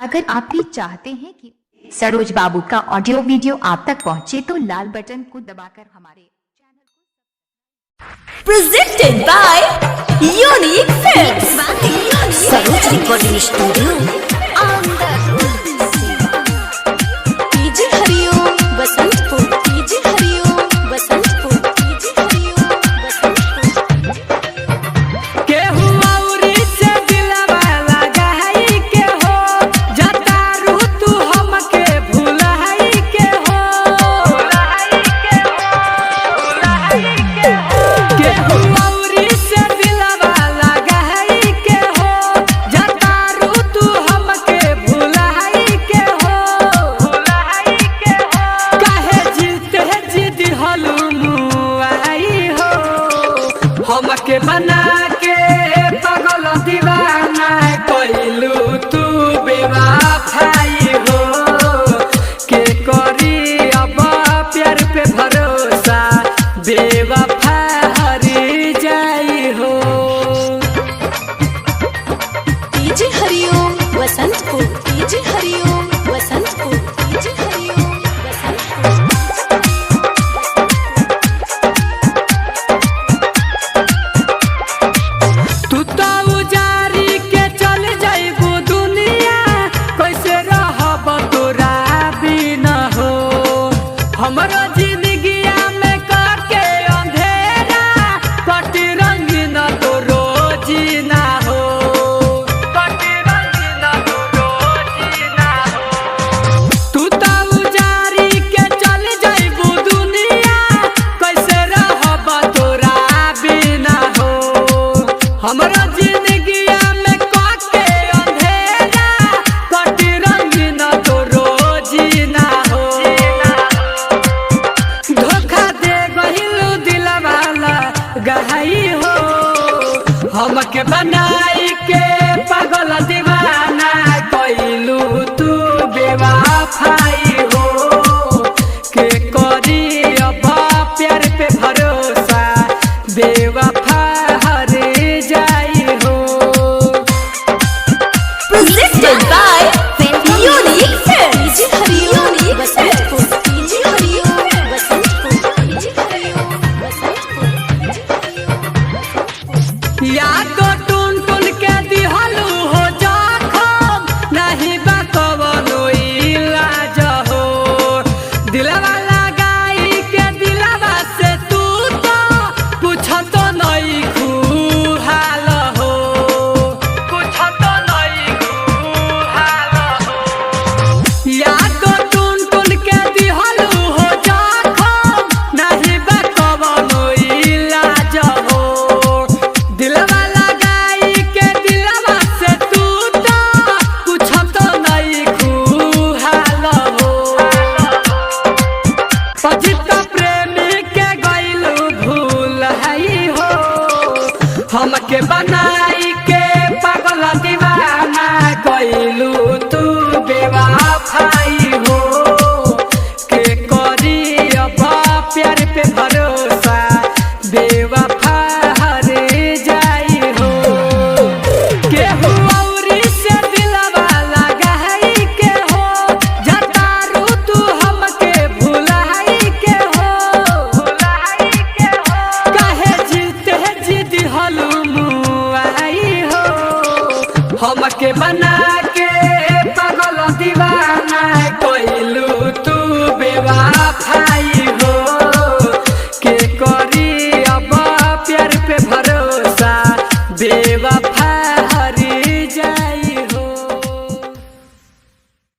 अगर आप भी चाहते हैं कि सरोज बाबू का ऑडियो वीडियो आप तक पहुंचे तो लाल बटन को दबाकर हमारे चैनल को presented by Unique Films Saroj recording studio DJ Hariom Basantpur DJ Hariom Basantpur DJ Hariom Basantpur केहू औरी से दिलवा लगाई के हो जतारू तू हमके भुलाई के हो केहू औरी से दिलवा लगाई के हो जतारू तू हमके भुलाई के हो काहे जीते जिद हलू आई हो हमके बना के पागल दीवाना कइलू तू बेवफाई हो के करी अब प्यार पे भरोसा बेवफा हरी जाई हो DJ Hariom Basantpur DJ Hariom Basantpur DJ Hariom Basantpur तू तो उजारी के चल जाइबू दुनिया कैसे रहब तोरा बिना हो हमरो जिंदगिया में काके अंधेरा कट रंगीन तो रोजीना हो कट रंगीन तो रोजीना हो तू तो उजारी के चल जाइबू दुनिया कैसे रहब तोरा बिना हो हमरा जिंदगिया में काके अंधेरा कट रंगीन तो रोजीना हो धोखा दे गहिलू दिलवाला गहाई हो हमके बनाई के पागल दीवाना कइलू तू बेवफाई हो के करी अब प्यार पे भरोसा बेवफा हर जाई हो presented by Unique Films DJ Hariom Basantpur DJ Hariom Basantpur DJ Hariom Basantpur DJ Hariom याद तो टून टून के दिहलू हो जखम नहीं बा कवनो इलाज हो दिलवा लगाई के दिलवा से तू तो पूछत नहीं खुहाल हो पूछत नहीं खुहाल हो याद तो टून टून के दिहलू हो जखम नहीं बा कवनो इलाज हो दिलवा लगाई के दिलवा से तू तो पूछत नहीं खुहाल हो अजित प्रेमी के गइलू भूल हई हो हमके बनाई के पागल दीवाना कइलू तू बेवफाई हो के करी अब प्यार पे भरोसा बेवफा हर जाई हो केहू औरी से दिलवा लगाई के हो जतारू तू हमके भुलाई के हो काहे जीते जिद हलू आई हो हमके बना के पागल दीवाना कइलू तू बेवफा